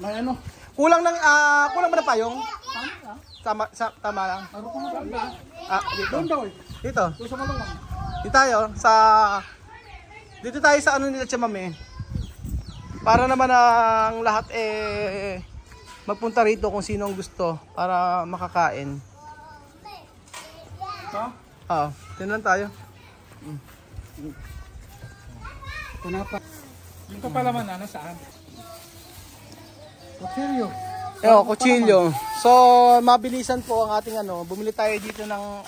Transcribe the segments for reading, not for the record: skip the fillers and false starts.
May ano? Kulang ba na payong? Tama lang. Dito. Dito. Dito tayo sa ano nila Chamame. Para naman ang lahat magpunta rito kung sino ang gusto para makakain. Tingnan tayo. Ito pala man saan? Kutsilyo. Kutsilyo. So, mabilisan po ang ating bumili tayo dito ng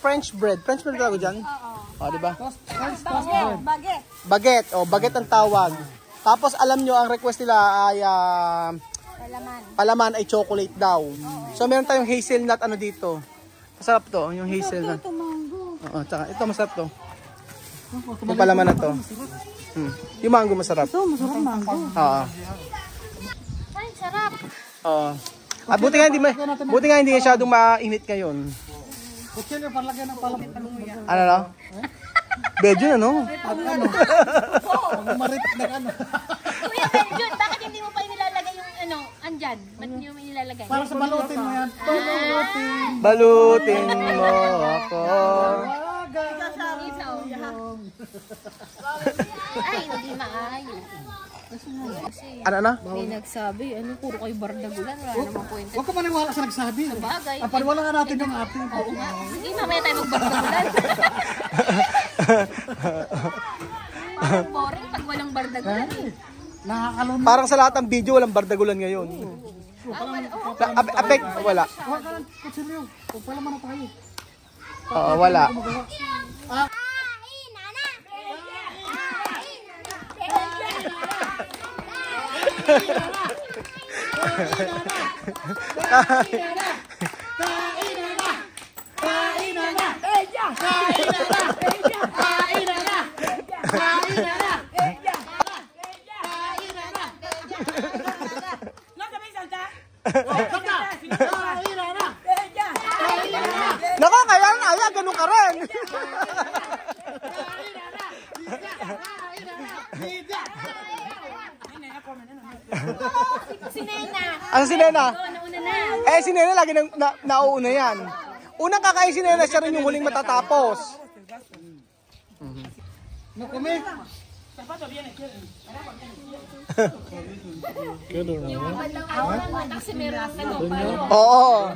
French bread. French bread talaga dyan? Oo. Di ba? Baguette. Baguette ang tawag. Tapos alam nyo, ang request nila ay palaman ay chocolate daw. So, meron tayong hazelnut dito. Masarap to, yung hazelnut. Oo, tsaka ito masarap to. Yung palaman na to. Yung mango masarap. Ito, masarap mango. Oo. Ay, sarap. Oo. Buti nga hindi masyadong mainit ngayon. Kutsilyo, parlagyan ng palaman. Ano na? Bedyo na, no? Maritak na Kuya Benjun, bakit hindi mo pa nilalagay yung andyan? Ba't hindi mo nilalagay? Para sa balutin mo yan. Balutin mo ako. Ay, hindi maayos. Ano na? May nagsabi, puro kayo bardagulan. Wala namang kwenta. Huwag ka maniwala sa nagsabi. Sabagay. Paniwala nga natin yung ating. Oo nga. Sige, mamaya tayo magbardagulan. Parang boring pag walang bardagulan. Nakakalun. Parang sa lahat ng video, walang bardagulan ngayon. Apek, wala. Huwag ka ng kutsilyo. Huwag pala man na tayo. Oo, wala. Nako, kaya ganun ka rin. Si Nena. Ano si Nena? Nauna na. Si Nena lagi nauuna yan. Unang kakain si Nena, siya rin yung huling matatapos. No come. Yung bandang kasi meron Oo.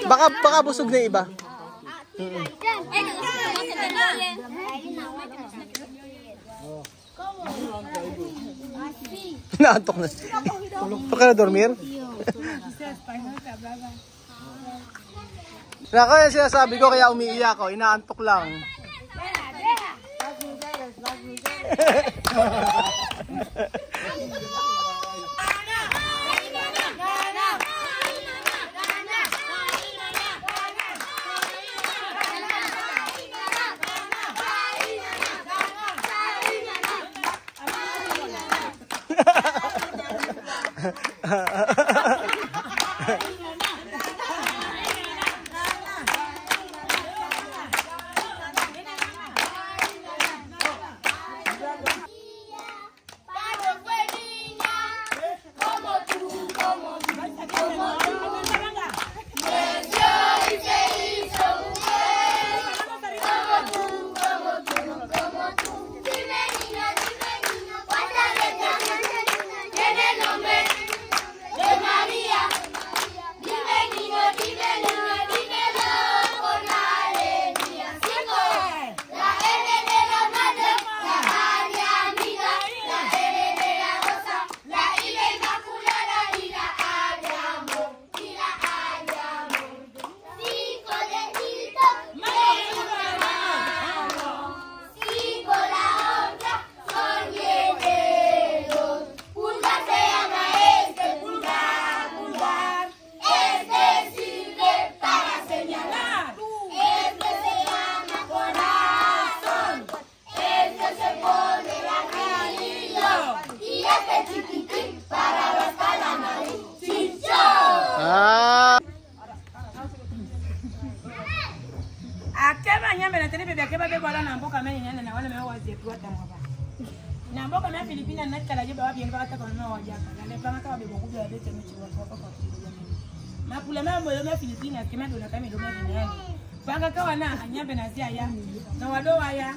Baka busog na iba. Naantok na. Ito ka na dormir? Nako yung sinasabi ko kaya umiiyak ko. Inaantok lang. Nyambo kama Filipina na kala je ba bien ba ta kono wa ja kala le pa ka be bo ku ja de tenu chi wa ko ko ma pula ma mo ma Filipina kema do na kama do ma ni pa ka wa na anya be na sia ya na wa do wa ya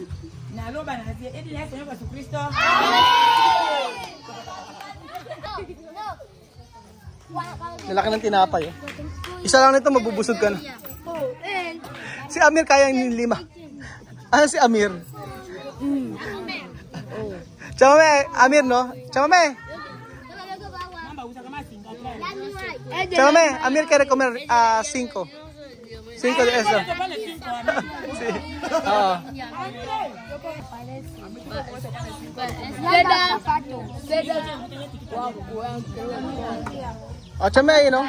na lo ba na sia edi ya Señor Jesucristo Lalaki ng tinapay. Isa lang nito mabubusog ka na. Si Amir kaya yung 5. Ano si Amir? Chamame, Amir no? Chamame. Chamame, Amir quiere comer 5. 5 de eso. Oo. Oh, Chamame, no?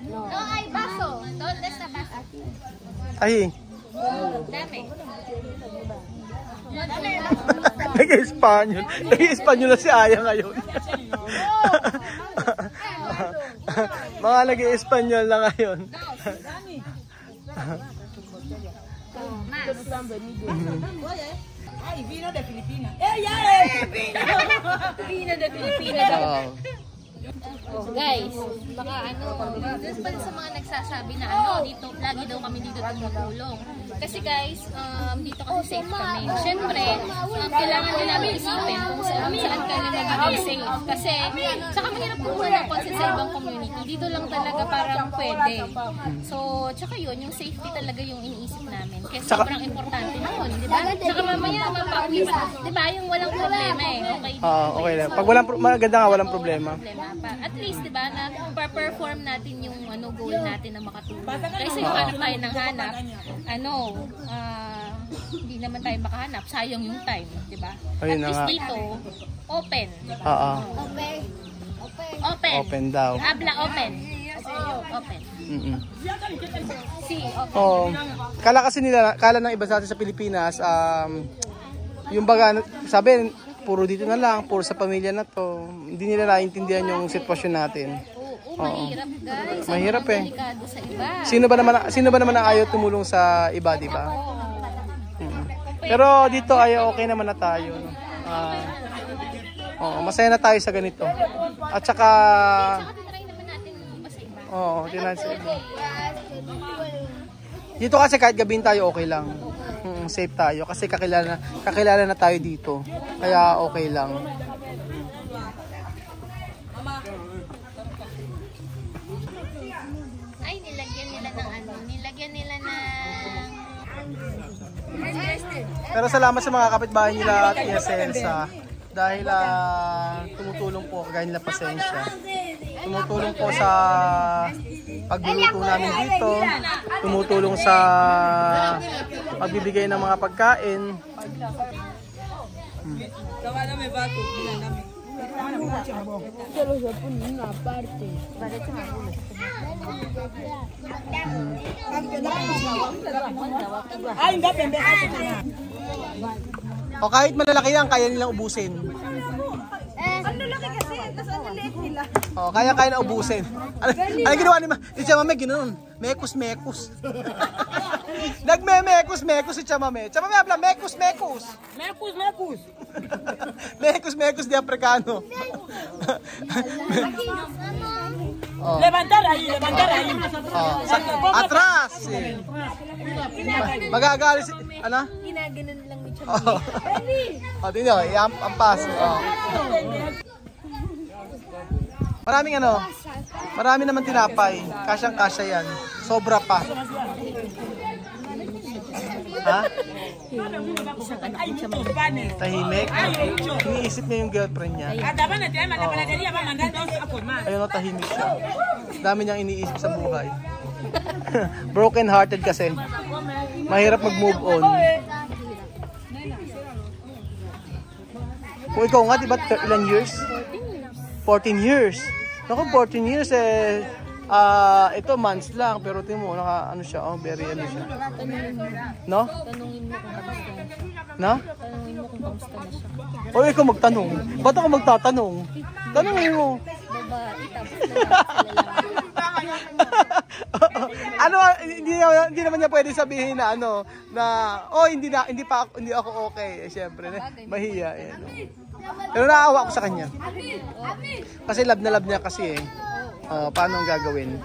No hay vaso. ¿Dónde está vaso? Ay. Dame. Nag-Espanyol. Nag-Espanyol na si Aya ngayon. Mga nag-Espanyol na ngayon. ay vino de Filipina Pino de Pilipinas. Guys, baka ano, dun pa sa mga nagsasabi na ano, dito, lagi daw kami dito tumutulong. Kasi guys, dito kasi safe kami. Siyempre, kailangan din namin isipin kung saan kami magiging safe. Kasi, saka mahirap kumuha ng consent sa ibang community. Dito lang talaga parang pwede. So, tsaka yun, yung safety talaga yung iniisip namin. Kasi sobrang importante yun, di ba? Tsaka mamaya, mapauwi pa. Di ba? Yung walang problema eh. Okay. Okay lang. Pag walang maganda nga, walang problema. At least, di ba, na perform natin yung ano goal natin na makatulong. Kasi yung hanap tayo ng hanap, ano, hindi naman tayo makahanap, sayang yung time, di ba? At least dito, open. Oo. Open Daw. Habla open. Open. Oh, kala ng iba sa atin sa Pilipinas, yung baga, sabi, puro dito na lang, puro sa pamilya na to. Hindi nila naiintindihan yung sitwasyon natin. Mahirap guys. Mahirap eh. Delikado sa iba. Sino ba naman ang ayaw tumulong sa iba, di ba? Pero dito ay okay naman na tayo. Masaya na tayo sa ganito. At saka Try naman natin yung iba sa iba. tinan sa iba. Dito kasi kahit gabihin tayo okay lang. Safe tayo kasi kakilala na tayo dito. Kaya okay lang. Ay, nilagyan nila ng ano, nilagyan nila ng... Pero salamat sa mga kapitbahay nila at Iasensa dahil tumutulong po kagaya nila Pasensya. Tumutulong po sa pagluluto namin dito. Tumutulong sa pagbibigay ng mga pagkain. ay nga pembe O kahit malalaki yan, kaya nilang ubusin. ang lalaki kasi tas ang liit nila O, kaya na ubusin. Ano ginawa ni Chamame? Ginoon. Mekus. Nagme-mekus si Chamame. Chamame habla, mekus. Mekus di Africano. levantar ahí Atras. Magagalit si... Ano? Ginaganon lang ni Dito, ampas. Marami naman tinapay. Kasyang-kasya yan. Sobra pa. Ha? Tahimik. Iniisip niya yung girlfriend niya. Ayun o, tahimik siya. Dami niyang iniisip sa buhay. Broken hearted kasi. Mahirap mag-move on. Kung ikaw nga, diba ilang years? 14 years. Naku, 14 years ito months lang, pero tingin mo, ano siya, very ano siya. No? Tanungin mo kung kamusta na siya. No? Tanungin mo kung kamusta na siya. O ikaw magtanong. Ba't ako magtatanong? Tanungin mo. Babae, tapos lalaki. Ano, hindi naman niya pwede sabihin na ano, na, hindi ako okay. Eh, syempre, mahiya. Eh, no? Pero naawa ako sa kanya. Kasi love na love niya kasi eh. Paano ang gagawin?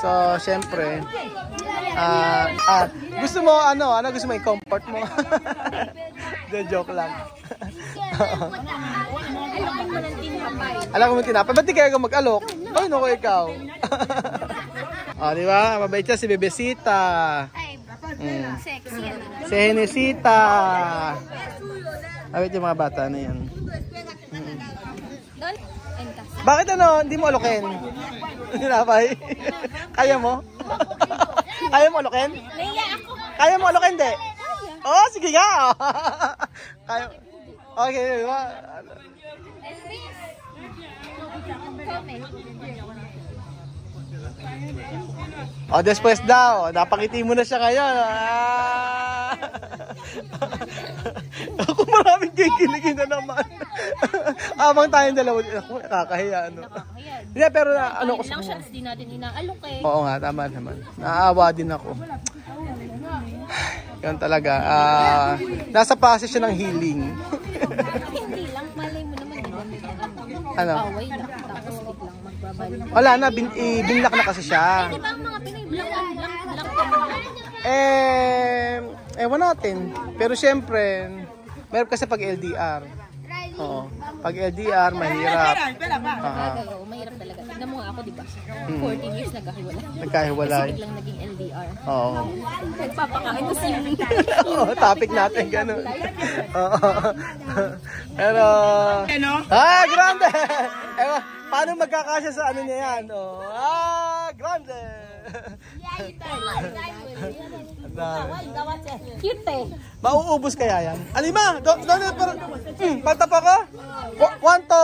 So, syempre, gusto mo, gusto mo i-comfort mo? De, joke lang. Alokin mo ng tinapay. Alam ko mo tinapay, ba't di kaya mag-alok? Ay, naku, ikaw. Di ba? Mabait siya si Bebesita. Ay, sexy yan. Si Henesita. Mabait yung mga bata na yan. Doon, enta. Bakit hindi mo alokin? Tinapay? Kaya mo? Kaya mo alokin? Naiya ako. Kaya mo alokin, di? Sige nga. Kaya. Okay, di ba? Elvis. Comment. Después daw. Napakiti mo na siya ngayon. Ako maraming kikiligin na naman. Abang tayong dalawa. Ako, nakakahiya. Hindi, pero ano ko sa Ilang shots din natin inaalok eh. Oo nga, tama naman. Naaawa din ako. Yan talaga. Nasa process siya ng healing. Hindi lang, malay mo naman. Ano? Away na. Tapos biglang magbabalik. Wala na, binlock na kasi siya. Di ba ang mga Pinoy block Ewan natin. Pero syempre, meron kasi pag LDR. Oo. Pag LDR, mahirap. Oo, mahirap talaga. Tignan mo nga ako, di ba? 14 years nagkahiwalay. Nagkahiwalay. Kasi biglang naging LDR. Oo. Nagpapakain ko siya. Oo, topic natin, gano'n. Oo. Pero, grande! Ewan, paano magkakasya sa ano niya yan? Grande! Cute eh. Mauubos kaya yan? Alima! Pagtapa ka? ¿Cuánto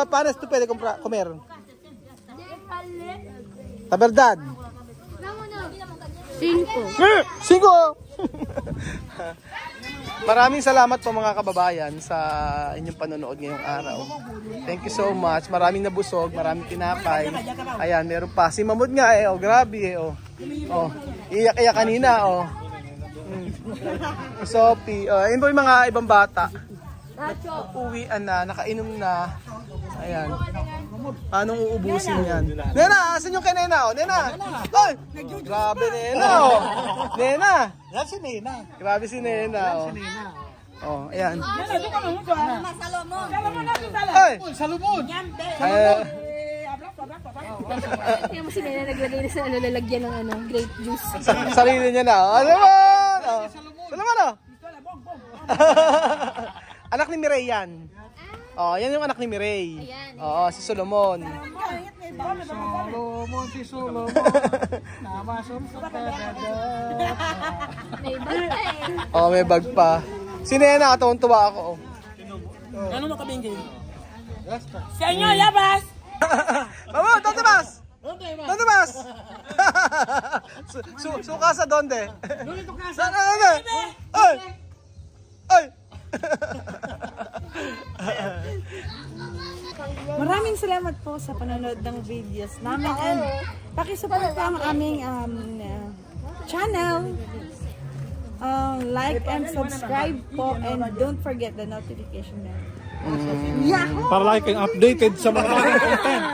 pares tú pwede comer? La verdad. 5. Maraming salamat po mga kababayan sa inyong panonood ngayong araw. Thank you so much. Maraming nabusog, maraming tinapay. Ayan, meron pa. Si Mamud nga grabe iyak-iyak kanina Sophie. Ayun po yung mga ibang bata. Uwian na, nakainom na. Ayan. Anong uubusin yan? Nena, asan yung kay Nena? Nena! Ay! Grabe Nena! Nena! Yan si Nena. Grabe si Nena. Ayan. Ay! Salumon. Kaya mo si Nena naglagay na sa lalagyan ng grape juice. Sarili niya na. Salomon! Salomon! Anak ni Mireille yan. Yan yung anak ni Mireille. Si Solomon. Si Solomon. Namasun sa pedada. May bag May bag pa. Si Nena, tuwa ako. Ano mo kabingin? Senyor, labas! Mamo, ¿dónde vas? ¿Dónde vas? Su casa, ¿dónde? ¿Dónde? ¡Ay! ¡Ay! Maraming salamat po sa panonood ng videos namin and pakisupport po ang aming channel. Like and subscribe po and don't forget the notification bell. Para lagi kayong updated sa mga content.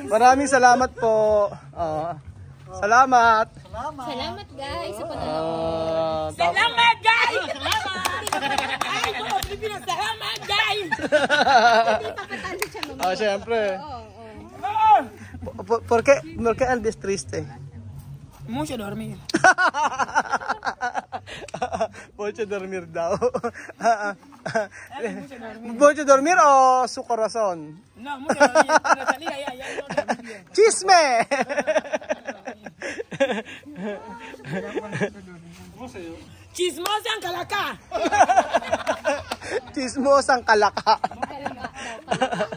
Maraming salamat po. Salamat. Salamat guys sa panonood. Salamat, guys! Ay, mga Pilipino, salamat, guys! Hindi papatalo siya mamaya. Siyempre. Oo! ¿Por qué andes triste? Mucho dormir. Mucho dormir daw. Mucho dormir o su corazón? No, mucho dormir. Para salir allá, ya no dormir. ¡Chisme! Chismosa ang kalaka! Chismosang kalaka. Kalaka daw.